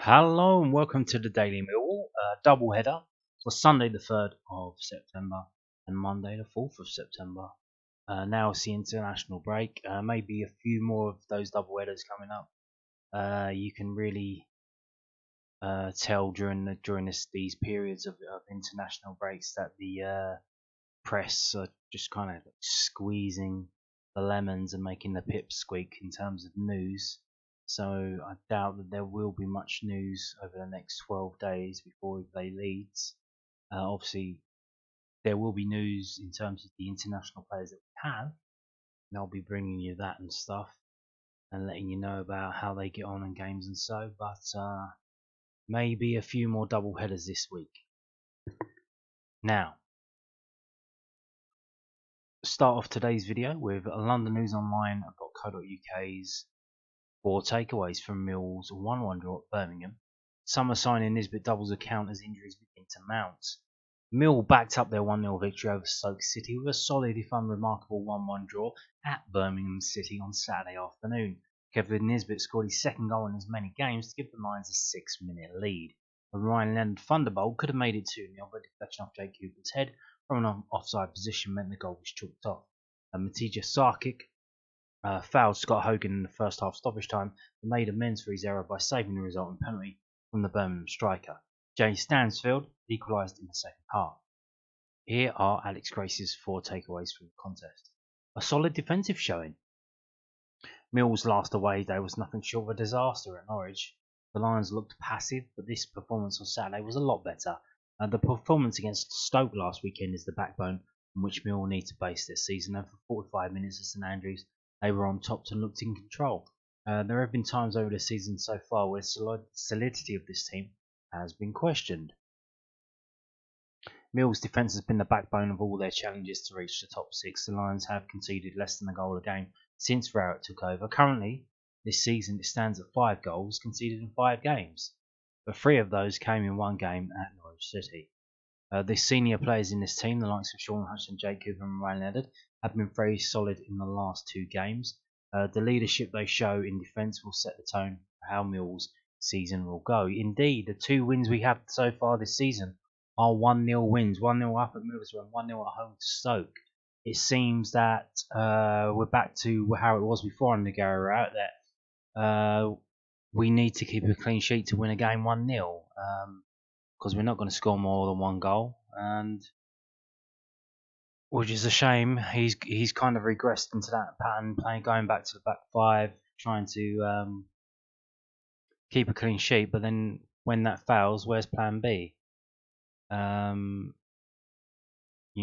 Hello and welcome to the Daily Millwall double header for Sunday the 3rd of September and Monday the 4th of September. Now it's the international break, maybe a few more of those double headers coming up. You can really tell during these periods of international breaks that the press are just kind of squeezing the lemons and making the pips squeak in terms of news. So I doubt that there will be much news over the next 12 days before we play Leeds. Obviously, there will be news in terms of the international players that we have, and I'll be bringing you that and stuff and letting you know about how they get on in games and so. But maybe a few more double headers this week. Now, start off today's video with LondonNewsOnline.co.uk's 4 takeaways from Millwall's 1-1 draw at Birmingham. Summer signing Nisbet doubles account as injuries begin to mount. Mill backed up their 1-0 victory over Stoke City with a solid if unremarkable 1-1 draw at Birmingham City on Saturday afternoon. Kevin Nisbet scored his second goal in as many games to give the Lions a 6-minute lead. A Ryan Leonard thunderbolt could have made it 2-0, but deflection off Jake Cooper's head from an offside position meant the goal was chalked off. Matija Sarkic fouled Scott Hogan in the first half stoppage time and made amends for his error by saving the resulting penalty from the Birmingham striker. Jay Stansfield equalised in the second half. Here are Alex Grace's 4 takeaways from the contest. A solid defensive showing. Mill's last away day was nothing short of a disaster at Norwich. The Lions looked passive, but this performance on Saturday was a lot better. The performance against Stoke last weekend is the backbone on which Mill will need to base their season, and for 45 minutes at St Andrews they were on top and looked in control. There have been times over the season so far where the solidity of this team has been questioned. Mill's defence has been the backbone of all their challenges to reach the top 6. The Lions have conceded less than a goal a game since Rowett took over. Currently, this season it stands at 5 goals conceded in 5 games, but 3 of those came in one game at Norwich City. The senior players in this team, the likes of Sean Hutchinson, Jake Cooper and Ryan Leonard, have been very solid in the last 2 games. The leadership they show in defence will set the tone for how Mill's season will go. Indeed, the 2 wins we have so far this season are 1-0 wins, 1-0 up at Middlesbrough and 1-0 at home to Stoke. It seems that we're back to how it was before under Gary Rowett, that we need to keep a clean sheet to win a game 1-0. Because we're not going to score more than 1 goal, and which is a shame. He's kind of regressed into that pattern, going back to the back 5, trying to keep a clean sheet. But then when that fails, where's Plan B? You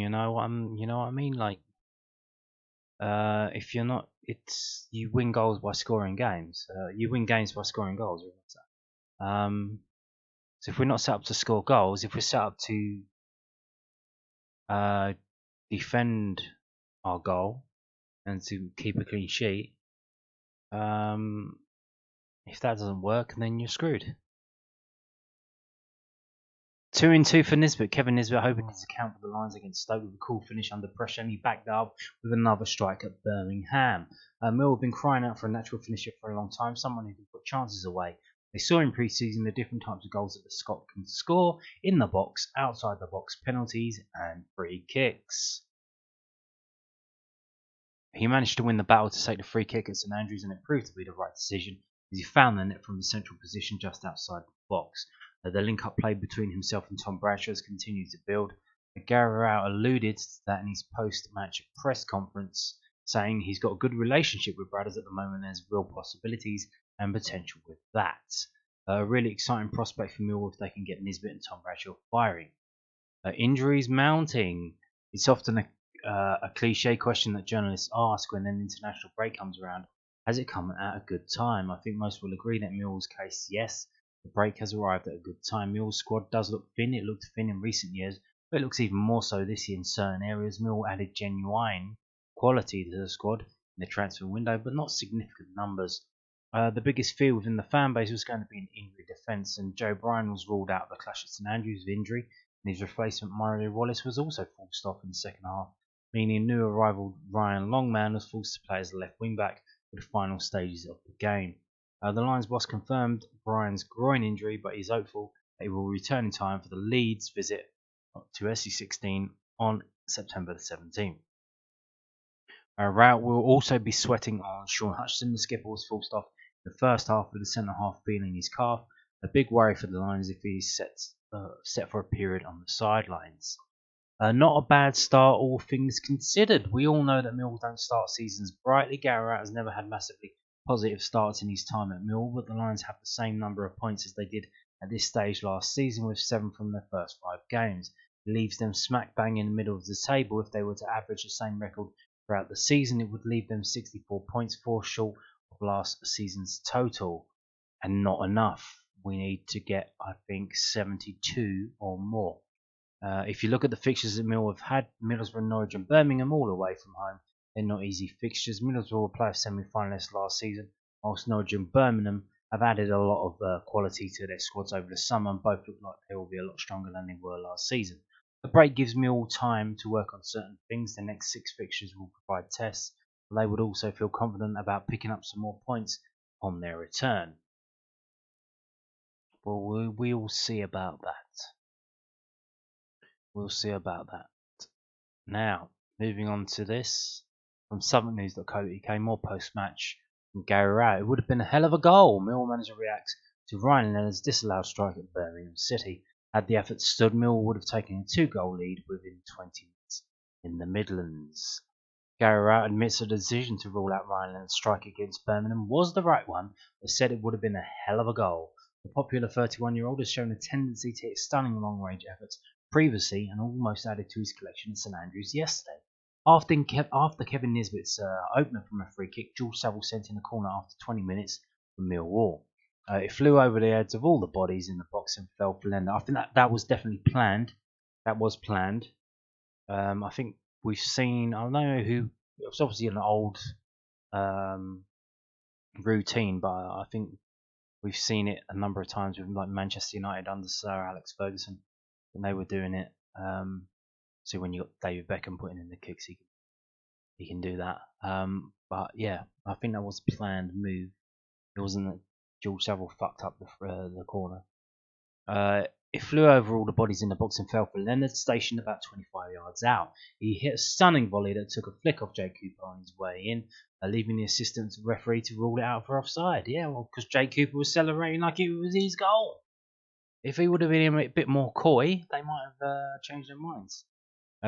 know what I mean? Like, if you're not, you win goals by scoring games. You win games by scoring goals. So if we're not set up to score goals, if we're set up to defend our goal and to keep a clean sheet, if that doesn't work, then you're screwed. 2-2 for Nisbet. Kevin Nisbet hoping his account for the Lions against Stoke with a cool finish under pressure, and he backed up with another strike at Birmingham. Mill have been crying out for a natural finisher for a long time, someone who can put chances away. They saw in pre-season the different types of goals that the Scot can score: in the box, outside the box, penalties and free kicks. He managed to win the battle to take the free kick at St Andrews, and it proved to be the right decision as he found the net from the central position just outside the box. The link-up play between himself and Tom Bradshaw has continued to build. Gary Rowett alluded to that in his post-match press conference, saying he's got a good relationship with Bradders at the moment. There's real possibilities and potential with that. A really exciting prospect for Millwall if they can get Nisbet and Tom Bradshaw firing. Injuries mounting. It's often a cliche question that journalists ask when an international break comes around. Has it come at a good time? I think most will agree that Mill's case, yes. The break has arrived at a good time. Mill's squad does look thin. It looked thin in recent years, but it looks even more so this year in certain areas. Mill added genuine quality to the squad in the transfer window, but not significant numbers. The biggest fear within the fan base was going to be an injury defence, and Joe Bryan was ruled out of the clash at St Andrews with injury, and his replacement Mario Wallace was also forced off in the second half, meaning new arrival Ryan Longman was forced to play as a left wing back for the final stages of the game. The Lions boss confirmed Brian's groin injury, but he's hopeful that he will return in time for the Leeds visit to SE16 on September the 17th. Rout will also be sweating on Sean Hutchinson. The skipper was forced off in the first half with the centre half feeling his calf. A big worry for the Lions if he's set for a period on the sidelines. Not a bad start, all things considered. We all know that Millwall don't start seasons brightly. Gary Rout has never had massively positive starts in his time at Millwall, but the Lions have the same number of points as they did at this stage last season, with 7 from their first 5 games. It leaves them smack bang in the middle of the table. If they were to average the same record throughout the season, it would leave them 64 points, 4 short of last season's total, and not enough. We need to get, I think, 72 or more. If you look at the fixtures that Mill have had, Middlesbrough, Norwich and Birmingham all away from home. They're not easy fixtures. Middlesbrough were playoff semi-finalists last season, whilst Norwich and Birmingham have added a lot of quality to their squads over the summer, and both look like they will be a lot stronger than they were last season. The break gives Mill time to work on certain things. The next 6 fixtures will provide tests, but they would also feel confident about picking up some more points on their return. Well, we'll see about that. We'll see about that. Now, moving on to this from southernnews.co.uk, more post-match from Gary Rout. It would have been a hell of a goal. Millwall manager reacts to Ryan Leonard's disallowed strike at Birmingham City. Had the effort stood, Millwall would have taken a 2-goal lead within 20 minutes in the Midlands. Gary Rout admits the decision to rule out Ryan Leonard's strike against Birmingham was the right one, but said it would have been a hell of a goal. The popular 31-year-old has shown a tendency to hit stunning long-range efforts previously and almost added to his collection at St Andrews yesterday. After Kevin Nisbet's opener from a free kick, George Saville sent in a corner after 20 minutes for Millwall. It flew over the heads of all the bodies in the box and fell for Lender. I think that was definitely planned. That was planned. I think we've seen, I don't know who, it was obviously an old routine, but I think we've seen it a number of times with like Manchester United under Sir Alex Ferguson when they were doing it. So when you got David Beckham putting in the kicks, he can do that. But yeah, I think that was a planned move. It wasn't that George Saville fucked up the corner. It flew over all the bodies in the box and fell for Leonard, stationed about 25 yards out. He hit a stunning volley that took a flick off Jake Cooper on his way in, leaving the assistant referee to rule it out for offside. Yeah, well, because Jake Cooper was celebrating like it was his goal. If he would have been a bit more coy, they might have changed their minds.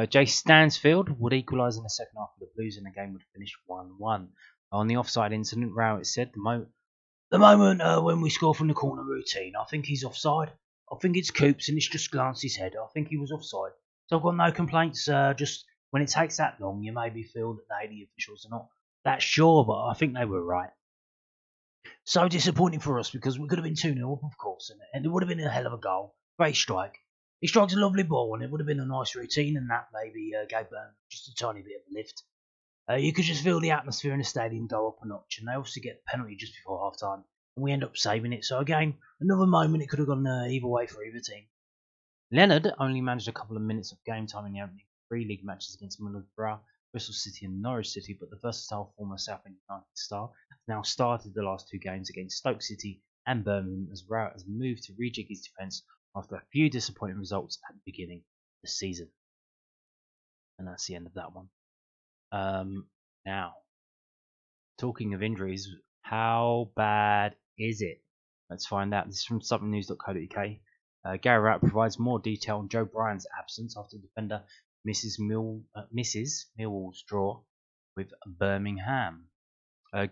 Jay Stansfield would equalise in the second half of the Blues, and the game would finish 1-1. On the offside incident, Rowett said, the moment when we score from the corner routine, I think he's offside. I think it's Coops and it's just glanced his head. I think he was offside. So I've got no complaints. Just when it takes that long, you maybe feel that the officials are not that sure, but I think they were right. So disappointing for us because we could have been 2-0 up, of course, and it would have been a hell of a goal. Great strike. He strikes a lovely ball, and it would have been a nice routine, and that maybe gave just a tiny bit of a lift. You could just feel the atmosphere in the stadium go up a notch, and they obviously get the penalty just before half time, and we end up saving it. So again, another moment it could have gone either way for either team. Leonard only managed a couple of minutes of game time in the opening 3 league matches against Middlesbrough, Bristol City and Norwich City, but the versatile former Southend United star has now started the last 2 games against Stoke City and Birmingham as Rout has moved to rejig his defence after a few disappointing results at the beginning of the season. And that's the end of that one. Now, talking of injuries, how bad is it? Let's find out. This is from southernnews.co.uk. Gary Rout provides more detail on Joe Bryan's absence after the defender misses Millwall's draw with Birmingham.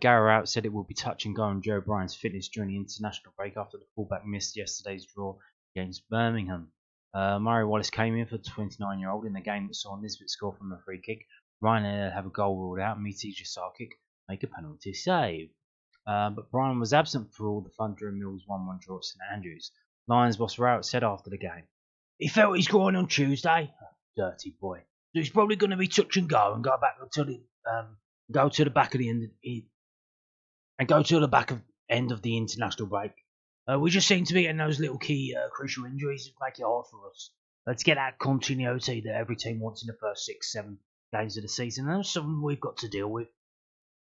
Gary Rout said it will be touch and go on Joe Bryan's fitness during the international break after the fullback missed yesterday's draw against Birmingham. Murray Wallace came in for the 29-year-old in the game that saw Nisbet score from a free kick. Ryan have a goal ruled out, and Miti Jasarkic make a penalty save. But Bryan was absent for all the fun during Mill's 1-1 draw at St Andrews. Lions boss Rout said after the game, he felt his groin on Tuesday. Dirty boy. So he's probably going to be touch and go and go back until go to the back of the end and go to the back of end of the international break. We just seem to be getting those little key crucial injuries that make it hard for us. Let's get that continuity that every team wants in the first 6-7 games of the season, and that's something we've got to deal with.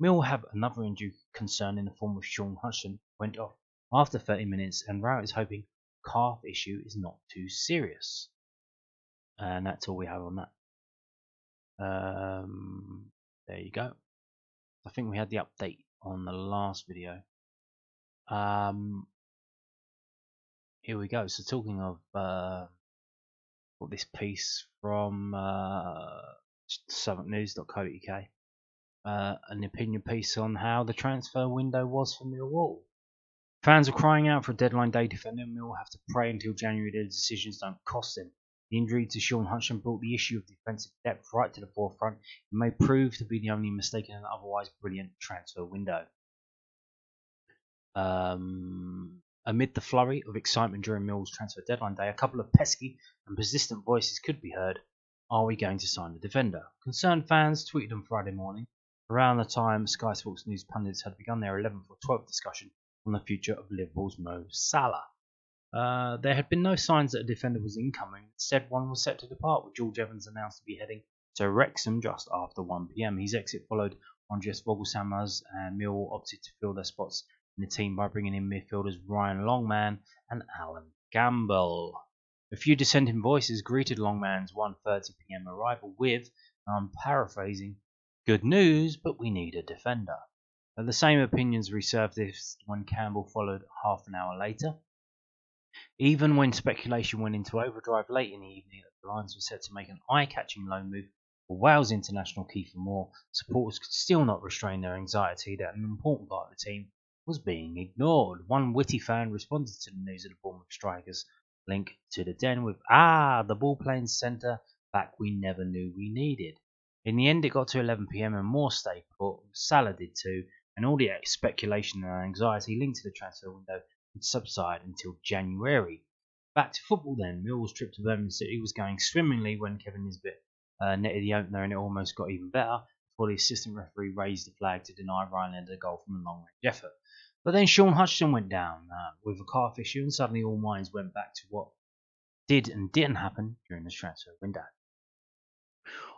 Mill have another injury concern in the form of Sean Hutchinson went off after 30 minutes, and Rowett is hoping calf issue is not too serious. And that's all we have on that. There you go. I think we had the update on the last video. Here we go. So talking of this piece from southwarknews.co.uk, an opinion piece on how the transfer window was for Millwall. Fans are crying out for a deadline day defender. Mill will have to pray until January their decisions don't cost them. The injury to Sean Hutchinson brought the issue of defensive depth right to the forefront and may prove to be the only mistake in an otherwise brilliant transfer window. Amid the flurry of excitement during Mill's transfer deadline day, a couple of pesky and persistent voices could be heard. Are we going to sign a defender? Concerned fans tweeted on Friday morning, around the time Sky Sports News pundits had begun their 11th or 12th discussion on the future of Liverpool's Mo Salah. There had been no signs that a defender was incoming. Instead, one was set to depart, with George Evans announced to be heading to Wrexham just after 1 p.m. His exit followed Andreas Vogelsammer's, and Mill opted to fill their spots in the team by bringing in midfielders Ryan Longman and Alan Gamble. A few dissenting voices greeted Longman's 1:30 p.m. arrival with, I'm paraphrasing, good news, but we need a defender. The same opinions resurfaced when Campbell followed half an hour later. Even when speculation went into overdrive late in the evening that the Lions were set to make an eye-catching loan move for Wales international Kiefer Moore, supporters could still not restrain their anxiety that an important part of the team was being ignored. One witty fan responded to the news of the Bournemouth strikers link to the Den with, the ball-playing centre back we never knew we needed. In the end, it got to 11 p.m. and Moore stayed put, Salah did too, and all the speculation and anxiety linked to the transfer window would subside until January. Back to football then. Millwall's trip to Birmingham City was going swimmingly when Kevin Nisbet netted the opener, and it almost got even better before the assistant referee raised the flag to deny Ryan Leonard a goal from a long-range effort. But then Sean Hutchinson went down with a calf issue, and suddenly all minds went back to what did and didn't happen during the transfer window.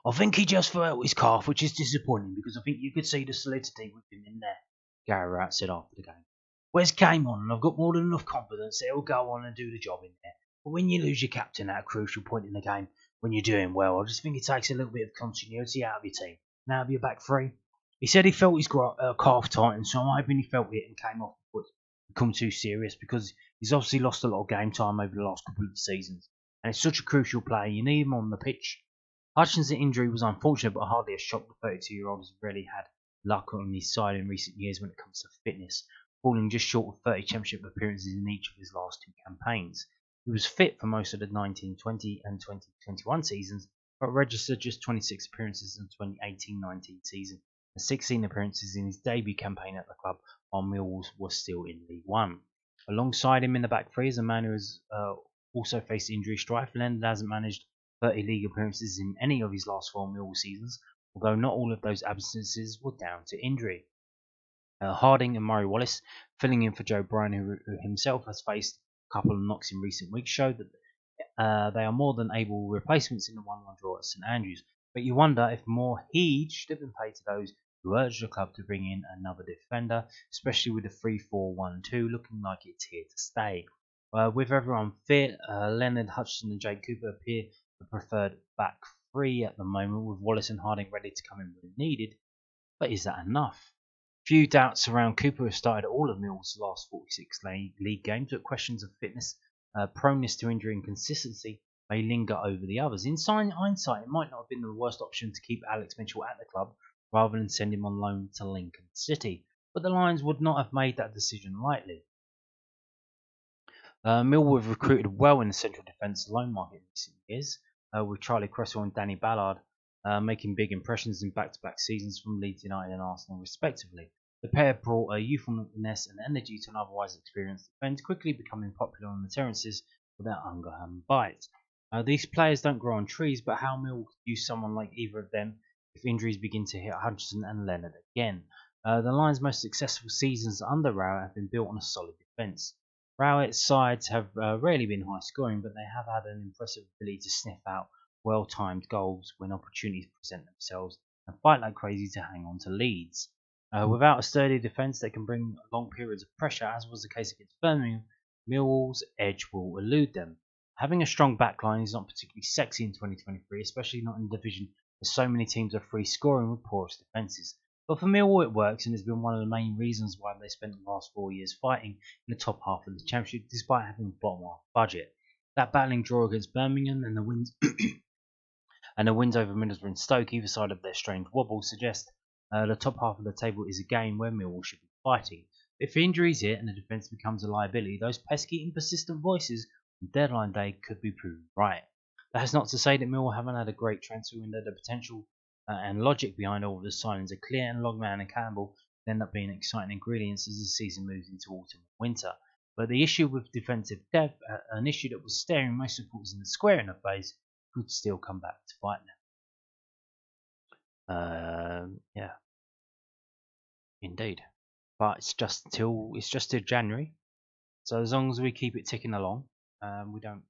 I think he just felt his calf, which is disappointing because I think you could see the solidity with him in there, Gary Rowett said after the game. Wes came on, and I've got more than enough confidence that he'll go on and do the job in there. But when you lose your captain at a crucial point in the game, when you're doing well, I just think it takes a little bit of continuity out of your team and out of your back three. He said he felt his calf tighten, so I'm hoping he felt it and came off before it become too serious because he's obviously lost a lot of game time over the last couple of seasons. And it's such a crucial player, you need him on the pitch. Hutchinson's injury was unfortunate, but hardly a shock. The 32-year-old has rarely had luck on his side in recent years when it comes to fitness, falling just short of 30 championship appearances in each of his last two campaigns. He was fit for most of the 1920 and 2021 seasons, but registered just 26 appearances in the 2018-19 season and 16 appearances in his debut campaign at the club while Millwall was still in League One. Alongside him in the back three is a man who has also faced injury strife. Leonard hasn't managed 30 league appearances in any of his last 4 Millwall seasons, although not all of those absences were down to injury. Harding and Murray Wallace, filling in for Joe Bryan, who himself has faced a couple of knocks in recent weeks, showed that they are more than able replacements in the 1-1 draw at St Andrews. But you wonder if more heed should have been paid to those who urged the club to bring in another defender, especially with the 3-4-1-2 looking like it's here to stay. With everyone fit, Leonard, Hutchinson and Jake Cooper appear the preferred back three at the moment, with Wallace and Harding ready to come in when needed. But is that enough? Few doubts around Cooper, who started all of Mill's last 46 league games, but questions of fitness, proneness to injury and consistency may linger over the others. In hindsight, it might not have been the worst option to keep Alex Mitchell at the club rather than send him on loan to Lincoln City, but the Lions would not have made that decision lightly. Millwall have recruited well in the central defence loan market in recent years, with Charlie Cresswell and Danny Ballard making big impressions in back-to-back seasons from Leeds United and Arsenal respectively. The pair brought a youthfulness and energy to an otherwise experienced defence, quickly becoming popular on the terraces with their underhand bite. These players don't grow on trees, but how Mill could use someone like either of them if injuries begin to hit Hutchinson and Leonard again. The Lions' most successful seasons under Rowett have been built on a solid defence. Rowett's sides have rarely been high scoring, but they have had an impressive ability to sniff out well-timed goals when opportunities present themselves and fight like crazy to hang on to leads. Without a sturdy defence that can bring long periods of pressure, as was the case against Birmingham, Millwall's edge will elude them. Having a strong backline is not particularly sexy in 2023, especially not in a division where so many teams are free scoring with porous defences. But for Millwall it works and has been one of the main reasons why they spent the last 4 years fighting in the top half of the Championship despite having a bottom half budget. That battling draw against Birmingham and the wins and the wins over Middlesbrough and Stoke, either side of their strange wobble, suggest the top half of the table is a game where Millwall should be fighting. If injuries hit and the defence becomes a liability, those pesky and persistent voices on deadline day could be proven right. That's not to say that Millwall haven't had a great transfer window. The potential and logic behind all of the signings are clear, and Longman and Campbell end up being exciting ingredients as the season moves into autumn and winter. But the issue with defensive depth, an issue that was staring most supporters in the square in the face, could still come back to bite them. Yeah, indeed. But it's just till January, so as long as we keep it ticking along, we don't.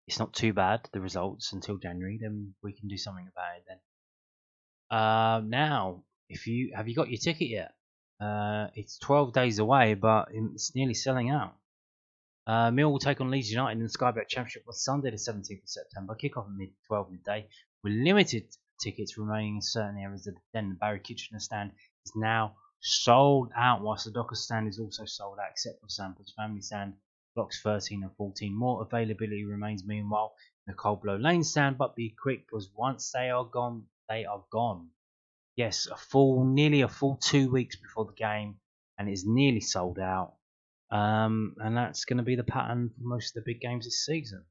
It's not too bad the results until January. Then we can do something about it. Then now, if you have you got your ticket yet? It's 12 days away, but it's nearly selling out. Mill will take on Leeds United in the Sky Bet Championship on Sunday the 17th of September. Kick off at 12 midday with limited tickets remaining in certain areas of the Den. The Barry Kitchener stand is now sold out, whilst the Docker stand is also sold out except for Sanford's Family stand, blocks 13 and 14. More availability remains meanwhile in the Coldblow Lane stand, but be quick because once they are gone, they are gone. Yes, nearly a full 2 weeks before the game, and it's nearly sold out. And that's going to be the pattern for most of the big games this season.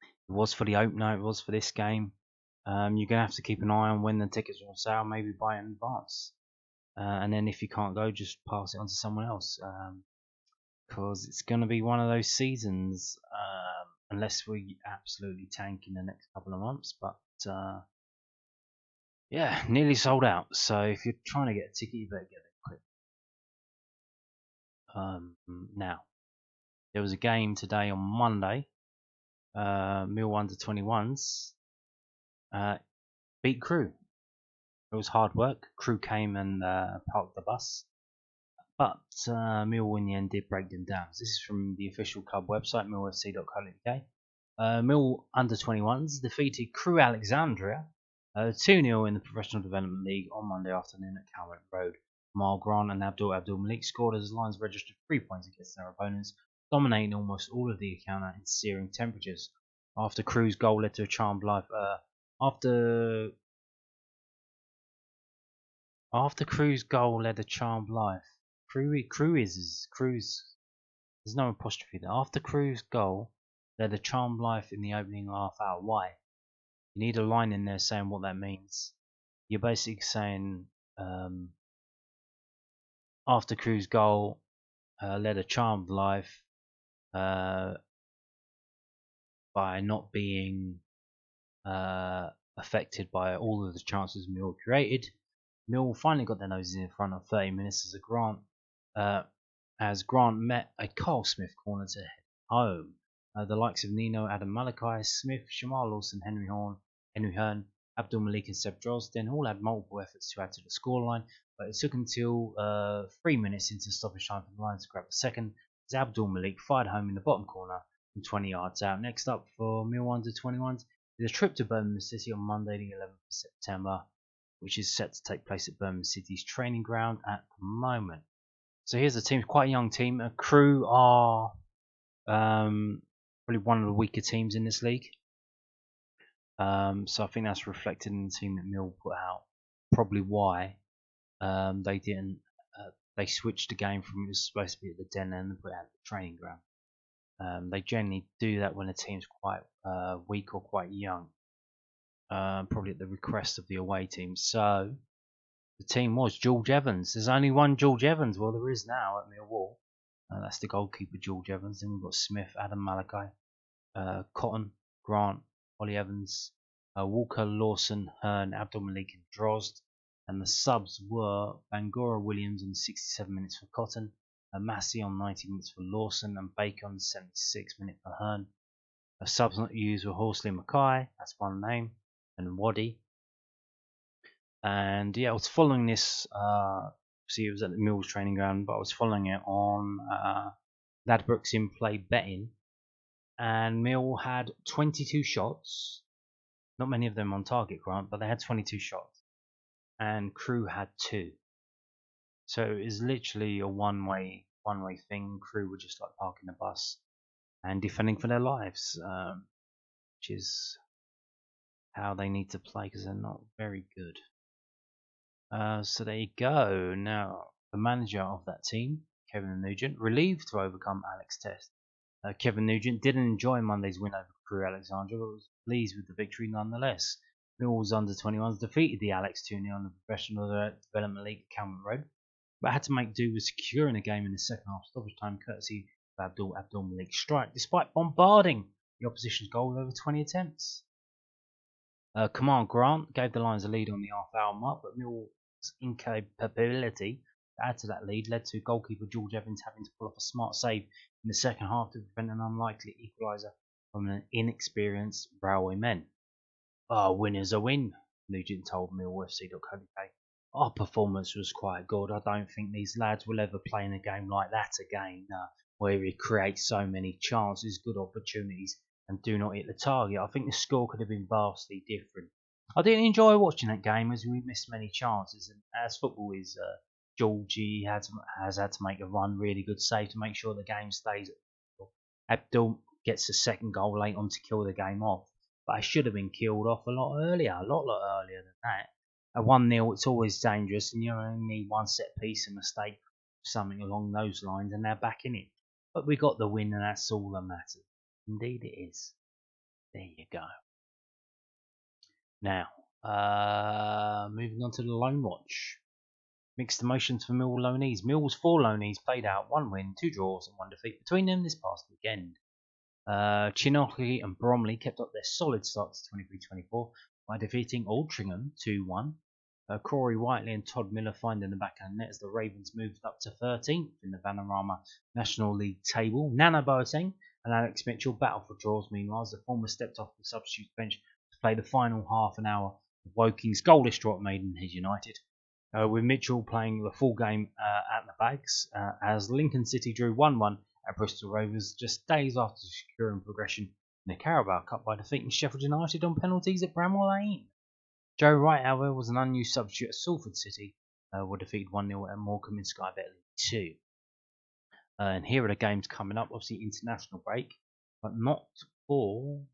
It was for the opener, it was for this game. You're going to have to keep an eye on when the tickets are on sale, maybe buy it in advance. And then if you can't go, just pass it on to someone else. Because it's going to be one of those seasons, unless we absolutely tank in the next couple of months. But yeah, nearly sold out. So if you're trying to get a ticket, you better get it quick. Now, there was a game today on Monday. Millwall under-21s beat Crewe. It was hard work. Crewe came and parked the bus, but Millwall in the end did break them down. This is from the official club website, millfc.co.uk. Millwall under-21s defeated Crewe Alexandria 2-0 in the Professional Development League on Monday afternoon at Calvert Road. Mal Grant and Abdul Malik scored as the Lions registered 3 points against their opponents, dominating almost all of the encounter in searing temperatures. After Crewe's goal led to a charmed life. After Crewe's goal led a charmed life. Crewe's. There's no apostrophe there. After Crewe's goal led a charmed life in the opening half hour. Why? You need a line in there saying what that means. You're basically saying after Crewe's goal led a charmed life by not being affected by all of the chances Mill created. Mill finally got their noses in front of 30 minutes as Grant met a Carl Smith corner to head home. The likes of Nino, Adam Malachi, Smith, Shamal Lawson, Henry Hearn, Abdul Malik and Seb Drosden all had multiple efforts to add to the scoreline, but it took until 3 minutes into stoppage time for the Lions to grab a second as Abdul Malik fired home in the bottom corner from 20 yards out. Next up for Millwall under-21s is a trip to Birmingham City on Monday the 11th of September, which is set to take place at Birmingham City's training ground at the moment. So here's the team, quite a young team. Crewe are probably one of the weaker teams in this league. So I think that's reflected in the team that Mill put out. Probably why they didn't. They switched the game from it was supposed to be at the Den and put it at the training ground. They generally do that when a team's quite weak or quite young. Probably at the request of the away team. So the team was George Evans. There's only one George Evans. Well, there is now at Millwall. That's the goalkeeper, George Evans. Then we've got Smith, Adam Malachi, Cotton, Grant, Ollie Evans, Walker, Lawson, Hearn, Abdul Malik and Drozd. And the subs were Bangora Williams on 67 minutes for Cotton, Massey on 90 minutes for Lawson, and Baker on 76 minutes for Hearn. Subs not used were Horsley Mackay, that's one name, and Waddy. And yeah, I was following this. See, it was at the Mills training ground, but I was following it on Ladbrokes in play betting, and Mill had 22 shots. Not many of them on target, Grant, but they had 22 shots, and Crew had 2. So it was literally a one-way thing. Crew were just like parking the bus and defending for their lives, which is how they need to play because they're not very good. So there you go. Now, the manager of that team, Kevin Nugent, relieved to overcome Alex Test. Kevin Nugent didn't enjoy Monday's win over Crewe Alexandra, but was pleased with the victory nonetheless. Millwall's under-21s defeated the Alex 2-0 in the Professional Development League at Calvert Road, but had to make do with securing a game in the second half stoppage time courtesy of Abdul Malik's strike, despite bombarding the opposition's goal with over 20 attempts. Command Grant gave the Lions a lead on the half-hour mark, but Millwall's incapability to add to that lead led to goalkeeper George Evans having to pull off a smart save in the second half to prevent an unlikely equaliser from an inexperienced Railway men. "Our winner's a win," Nugent told MillwallFC.co.uk. "Our performance was quite good. I don't think these lads will ever play in a game like that again, where we create so many chances, good opportunities, and do not hit the target. I think the score could have been vastly different. I didn't enjoy watching that game as we missed many chances, and as football is, Georgie has had to make a really good save to make sure the game stays. Abdul gets the second goal late on to kill the game off, but I should have been killed off a lot earlier, a lot earlier than that. At 1-0, it's always dangerous, and you only need one set piece, a mistake, something along those lines, and they're back in it. But we got the win, and that's all that matters. Indeed, it is. There you go. Now, moving on to the Loanwatch. Mixed emotions for Millwall loanees. Millwall's 4 loanees played out 1 win, 2 draws, and 1 defeat between them this past weekend. Chinockley and Bromley kept up their solid start to 23-24 by defeating Altrincham 2-1. Corey Whiteley and Todd Miller finding the back of the net as the Ravens moved up to 13th in the Vanarama National League table. Nana Boateng and Alex Mitchell battled for draws. Meanwhile, as the former stepped off the substitute bench to play the final half an hour of Woking's goalless draw at Maidenhead United. With Mitchell playing the full game at the Bags, as Lincoln City drew 1-1 at Bristol Rovers just days after securing progression in the Carabao Cup by defeating Sheffield United on penalties at Bramwell Lane. Joe Wright, however, was an unused substitute at Salford City, were defeated 1-0 at Morecambe in Sky Bet League 2. And here are the games coming up, obviously international break, but not for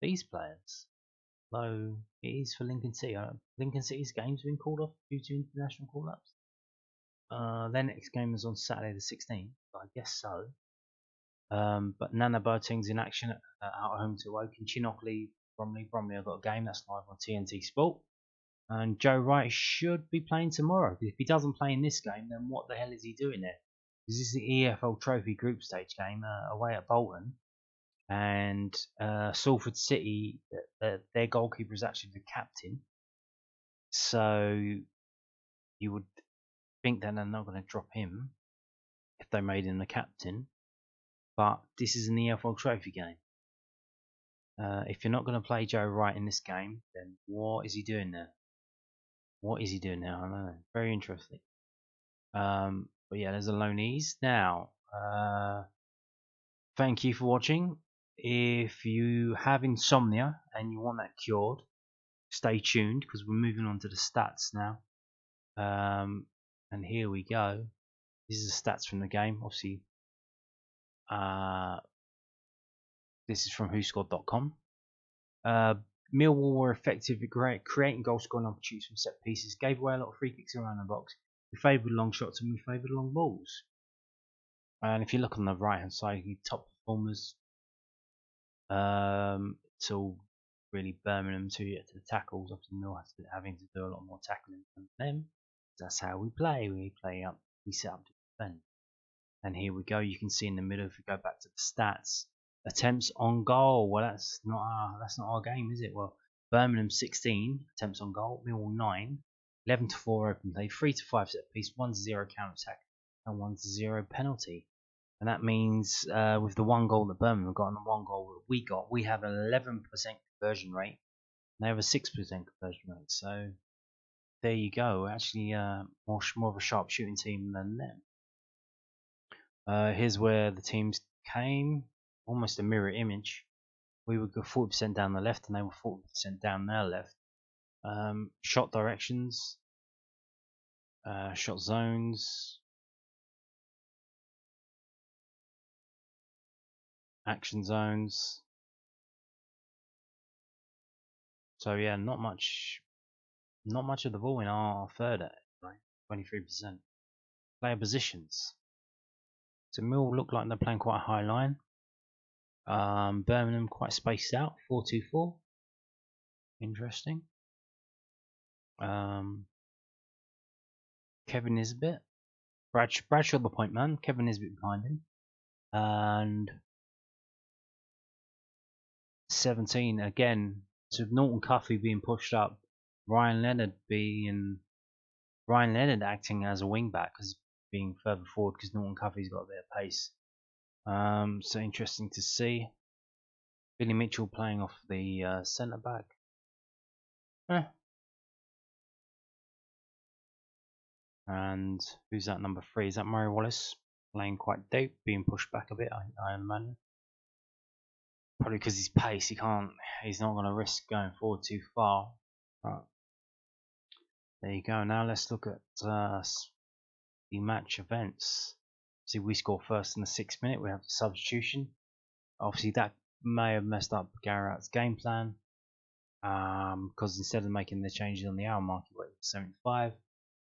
these players. Though it is for Lincoln City. Lincoln City's games have been called off due to international call-ups. Their next game is on Saturday the 16th, I guess so. But Nana Boateng's in action at home to Woking. Chinockley, Bromley have got a game that's live on TNT Sport. And Joe Wright should be playing tomorrow. If he doesn't play in this game, then what the hell is he doing there? This is the EFL Trophy group stage game away at Bolton. And Salford City, their goalkeeper is actually the captain. So you would think that they're not going to drop him if they made him the captain. But this is an EFL Trophy game. If you're not going to play Joe Wright in this game, then what is he doing there? What is he doing now? I don't know. Very interesting. But yeah, there's the loanees. Now, thank you for watching. If you have insomnia and you want that cured, stay tuned because we're moving on to the stats now. And here we go. This is the stats from the game. Obviously, this is from WhoScored.com. Millwall were effective at creating goal-scoring opportunities from set pieces, gave away a lot of free kicks around the box. We favoured long shots and we favoured long balls. And if you look on the right-hand side, you top performers. It's all really Birmingham to the tackles. Obviously, Mill has having to do a lot more tackling than them. That's how we play. We set up to defend. And here we go. You can see in the middle if we go back to the stats. Attempts on goal. Well, that's not our game, is it? Well, Birmingham 16 attempts on goal, Millwall 9, 11-4 open play, 3-5 set piece, 1-0 counter attack, and 1-0 penalty. And that means with the 1 goal that Birmingham got and the 1 goal that we got, we have an 11% conversion rate They have a 6% conversion rate. So there you go. Actually, more of a sharp shooting team than them. Here's where the teams came. Almost a mirror image. We were 40% down the left, and they were 40% down their left. Shot directions, shot zones, action zones. So yeah, not much of the ball in our third, right? 23%. Player positions. So Mill look like they're playing quite a high line. Birmingham quite spaced out, 4-2-4. Interesting. Kevin Nisbet. Bradshaw the point man. Kevin Nisbet behind him. And 17 again. So Norton Cuffy being pushed up. Ryan Leonard acting as a wing back because being further forward because Norton Cuffy's got a bit of pace. So interesting to see. Billy Mitchell playing off the centre back. And who's that number 3? Is that Murray Wallace? Playing quite deep, being pushed back a bit, I imagine. Probably because his pace, he's not going to risk going forward too far. But there you go. Now let's look at the match events. See, we score first in the 6th minute. We have the substitution. Obviously, that may have messed up Garrett's game plan. Because instead of making the changes on the hour mark, he waited for 75.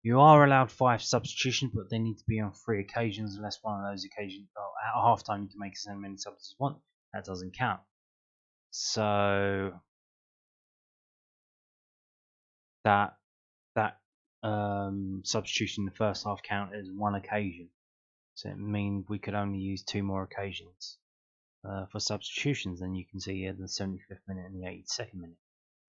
You are allowed 5 substitutions, but they need to be on 3 occasions, unless one of those occasions, at half time, you can make as many subs as you want. That doesn't count. So that substitution in the first half counted as 1 occasion. So it means we could only use 2 more occasions for substitutions. Then you can see here the 75th minute and the 82nd minute.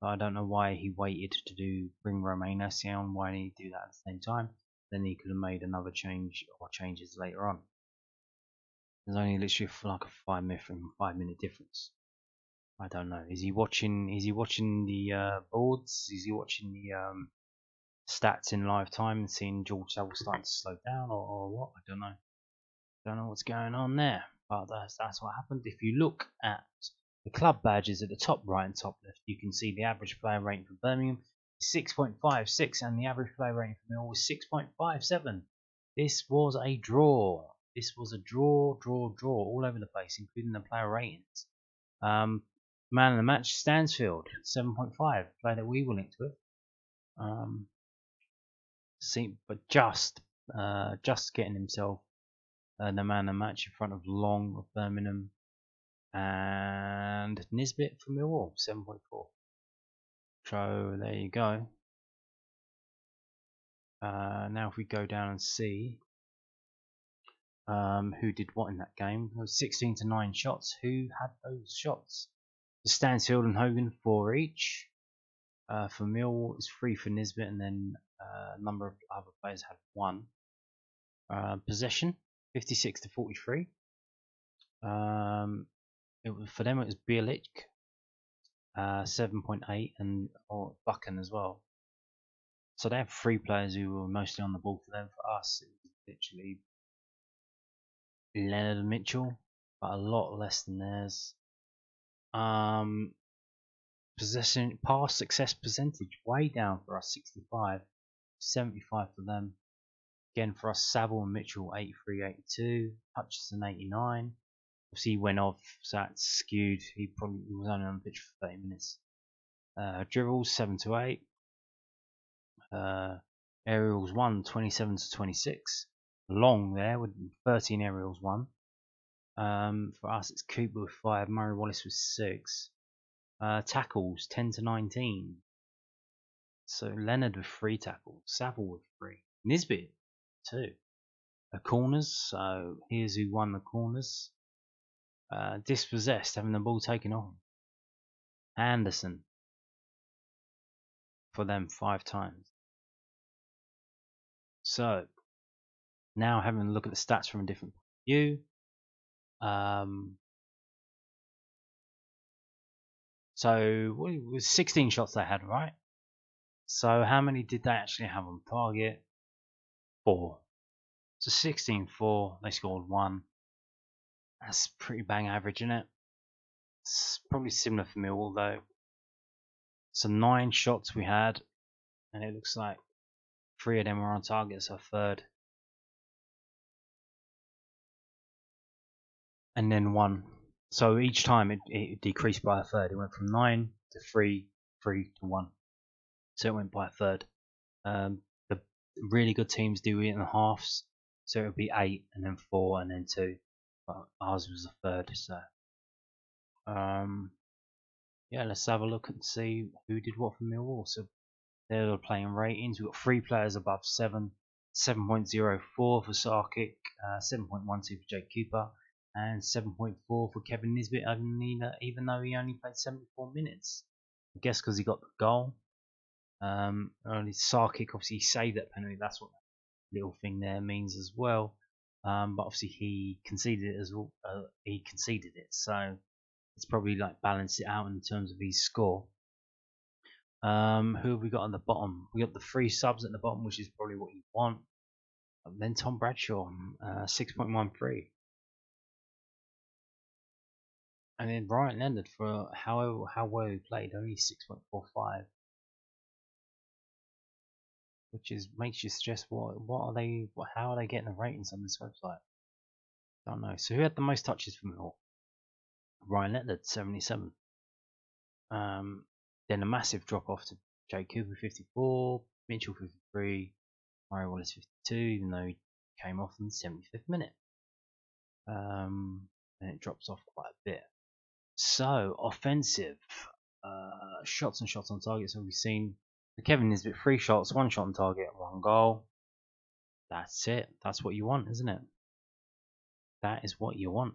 I don't know why he waited to bring Romain Essier on. Why did he do that at the same time? Then he could have made another change or changes later on. There's only literally like a 5 minute difference. I don't know. Is he watching the boards? Is he watching the stats in live time and seeing George Saville starting to slow down or what? I don't know. Don't know what's going on there. But that's what happened. If you look at the club badges at the top right and top left, you can see the average player rating for Birmingham is 6.56 and the average player rating for Millwall was 6.57. This was a draw. This was a draw all over the place, including the player ratings. Man of the match, Stansfield, 7.5. Player that we were linked with. But just getting himself the man of the match in front of Long of Birmingham and Nisbet from Millwall, 7.4. So there you go. Now if we go down and see who did what in that game, it was 16 to 9 shots. Who had those shots? Stansfield and Hogan, 4 each. For Millwall, it was 3 for Nisbet, and then a number of other players had 1. Possession, 56 to 43. For them, it was Bielik, 7.8, and Buchan as well. So they have 3 players who were mostly on the ball for them. For us, it was literally Leonard and Mitchell, but a lot less than theirs. Possession, pass success percentage way down for us, 65, 75 for them. Again for us, Saville and Mitchell, 83, 82, Hutchison 89. Obviously he went off, so that's skewed. He probably was only on the pitch for 30 minutes. Dribbles 7 to 8. Aerials 1, 27 to 26. Long there with 13 aerials 1. For us it's Cooper with 5, Murray Wallace with 6. Tackles 10 to 19. So Leonard with 3 tackles, Saville with 3, Nisbet 2. Corners, so here's who won the corners. Dispossessed, having the ball taken off. Anderson for them 5 times. So now having a look at the stats from a different view. So So it was 16 shots they had, right? So how many did they actually have on target? 4. So 16-4, they scored 1. That's pretty bang average, isn't it? It's probably similar for Millwall though. So 9 shots we had, and it looks like 3 of them were on target, so a third. And then 1. So each time it decreased by a third. It went from 9 to 3, 3 to 1. So it went by a third. The really good teams do it in the halves. So it would be 8 and then 4 and then 2. But ours was a third. So yeah, let's have a look and see who did what for Millwall. So they're playing ratings. We've got 3 players above 7. 7.04 for Sarkic, 7.12 for Jake Cooper, and 7.4 for Kevin Nisbet, even though he only played 74 minutes. I guess because he got the goal. Only Sarkic obviously saved that penalty. That's what that little thing there means as well. But obviously he conceded it as well. He conceded it, so it's probably like balanced it out in terms of his score. Who have we got on the bottom? We got the 3 subs at the bottom, which is probably what you want. And then Tom Bradshaw, 6.13. And then Brian Leonard for how well he played, only 6.45. Which is makes you suggest how are they getting the ratings on this website? Don't know. So who had the most touches from it all? Ryan Leonard, 77. Then a massive drop off to Jay Cooper, 54. Mitchell, 53. Murray Wallace, 52, even though he came off in the 75th minute. And it drops off quite a bit. So, offensive. Shots and shots on target. So we've seen Kevin Nisbet 3 shots, 1 shot on target, 1 goal. That's it. That's what you want, isn't it? That is what you want.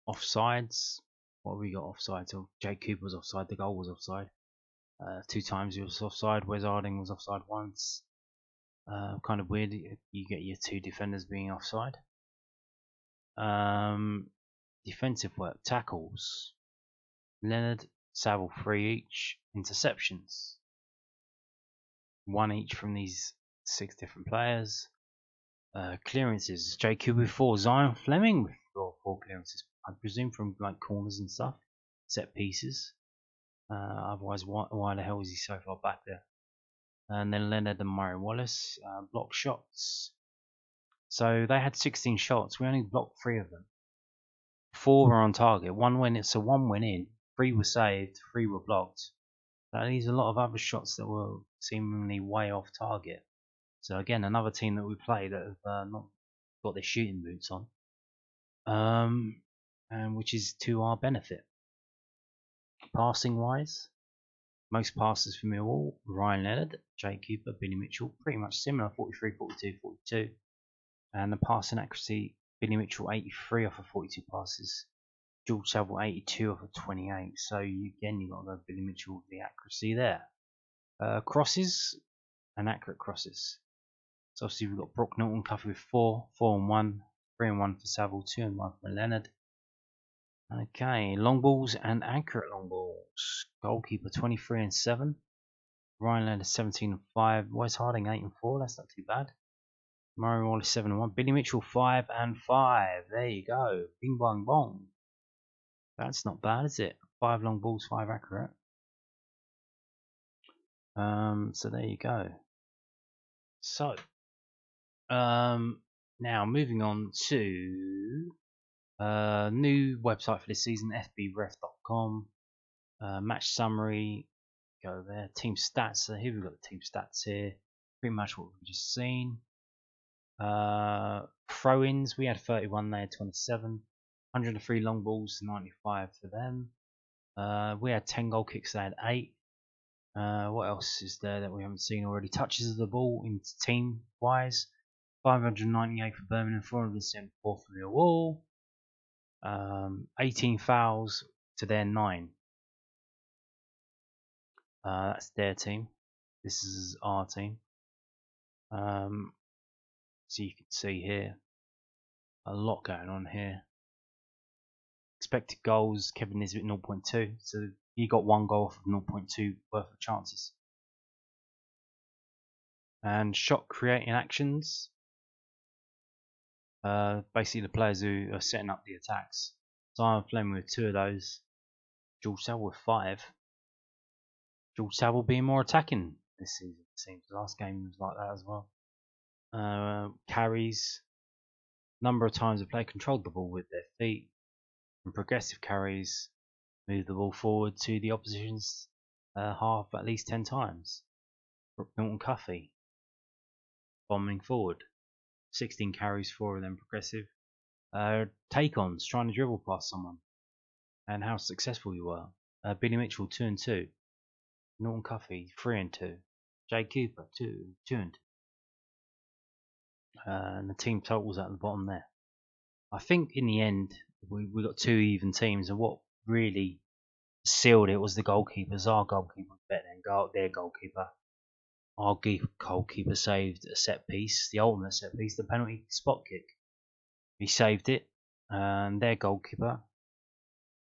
Offsides. What have we got offside? So Jake Cooper was offside. The goal was offside. 2 times he was offside. Wes Harding was offside once. Kind of weird. You get your 2 defenders being offside. Defensive work. Tackles. Leonard, Saville 3 each. Interceptions. 1 each from these 6 different players. Clearances. Jake Cooper with 4. Zion Fleming with 4 clearances. I presume from like corners and stuff. Set pieces. Otherwise, why the hell is he so far back there? And then Leonard and Murray Wallace block shots. So they had 16 shots. We only blocked 3 of them. 4 were on target. 1 went in. So 1 went in. 3 were saved. 3 were blocked. That leaves a lot of other shots that were seemingly way off target. So again, another team that we play that have not got their shooting boots on, and which is to our benefit. Passing wise, most passes for Millwall: Ryan Leonard, Jake Cooper, Billy Mitchell, pretty much similar, 43, 42, 42. And the passing accuracy: Billy Mitchell 83 off of 42 passes, George Saville 82 off of 28. So you got to go Billy Mitchell with the accuracy there. Crosses and accurate crosses. So obviously we've got Brock Norton covered with 4, 4 and 1, 3 and 1 for Saville, 2 and 1 for Leonard. Okay, long balls and accurate long balls. Goalkeeper 23 and 7. Ryan Leonard 17 and 5. Wes Harding 8 and 4. That's not too bad. Murray Wallace 7 and 1. Billy Mitchell 5 and 5. There you go. Bing bong bong. That's not bad, is it? 5 long balls, 5 accurate. So there you go. So now moving on to new website for this season, fbref.com. Match summary, go there. Team stats. So here we've got the team stats here. Pretty much what we've just seen. Throw-ins, we had 31, they had 27. 103 long balls, 95 for them. We had 10 goal kicks, they had 8. What else is there that we haven't seen already? Touches of the ball in team wise: 598 for Birmingham, 474 for Millwall. 18 fouls to their 9. That's their team. This is our team. So you can see here a lot going on here. Expected goals, Kevin Nisbet 0.2, so he got 1 goal off of 0.2 worth of chances. And shot creating actions, basically the players who are setting up the attacks. So I'm playing with 2 of those. George Saville with 5. George Saville being more attacking this season, it seems. The last game was like that as well. Carries, number of times the player controlled the ball with their feet, and progressive carries, move the ball forward to the opposition's half at least 10 times. Milton Cuffy, bombing forward, 16 carries, 4 of them progressive. Take-ons, trying to dribble past someone, and how successful you were. Billy Mitchell, 2 and 2. Norton Cuffy, 3 and 2. Jay Cooper, 2 and 2. And the team totals at the bottom there. I think in the end we got 2 even teams, and what really sealed it was the goalkeepers. Our goalkeeper was better than their goalkeeper. Our goalkeeper saved a set piece, the ultimate set piece, the penalty spot kick. He saved it, and their goalkeeper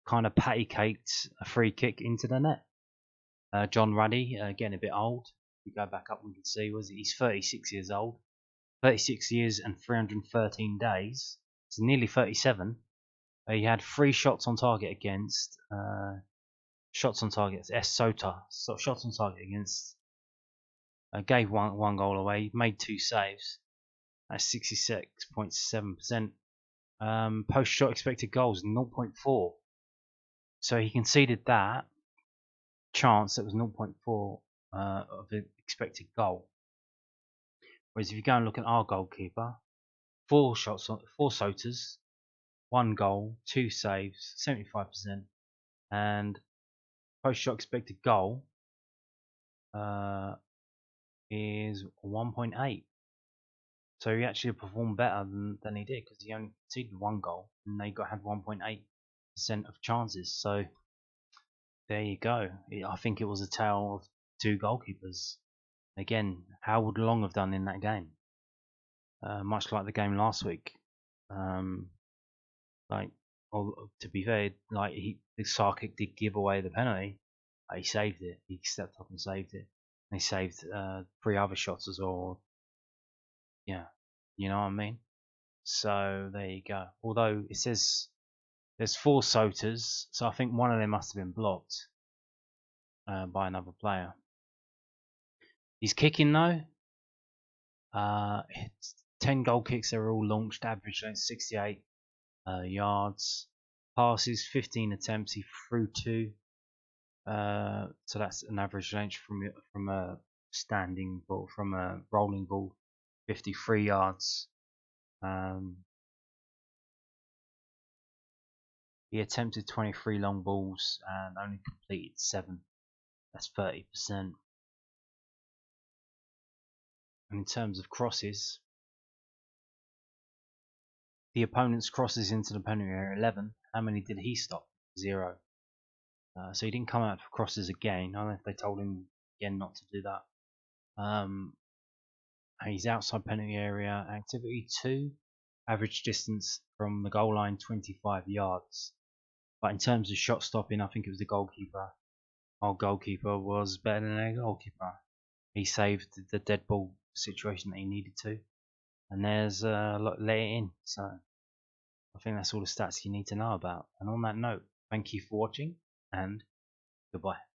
kind of patty caked a free kick into the net. John Ruddy, getting a bit old. If we go back up, we can see he's 36 years old. 36 years and 313 days. It's nearly 37. He had 3 shots on target against shots on target. Sota. So shots on target against. Gave one goal away. Made 2 saves. That's 66.7%. Post shot expected goals 0.4. So he conceded that chance that was 0.4 of the expected goal. Whereas if you go and look at our goalkeeper, 4 shots, 4 Sotas, 1 goal, 2 saves, 75%, and post shot expected goal is 1.8. So he actually performed better than he did, because he only conceded 1 goal and they had 1.8% of chances. So there you go. I think it was a tale of 2 goalkeepers. Again, how would Long have done in that game? Much like the game last week. To be fair, Sarkic did give away the penalty. He saved it. He stepped up and saved it. And he saved 3 other shots as well. Yeah, you know what I mean? So there you go. Although it says there's 4 Sotas, so I think one of them must have been blocked by another player. He's kicking though. 10 goal kicks, they're all launched, average length 68 yards. Passes 15 attempts, he threw 2. So that's an average length from a standing ball, from a rolling ball, 53 yards. He attempted 23 long balls and only completed 7. That's 30%. And in terms of crosses, the opponent's crosses into the penalty area 11. How many did he stop? 0. So he didn't come out for crosses again. I don't know if they told him again not to do that. He's outside penalty area activity 2. Average distance from the goal line 25 yards. But in terms of shot stopping, I think it was the goalkeeper. Our goalkeeper was better than their goalkeeper. He saved the dead ball situation that he needed to. And there's let it in. So I think that's all the stats you need to know about. And on that note, thank you for watching and goodbye.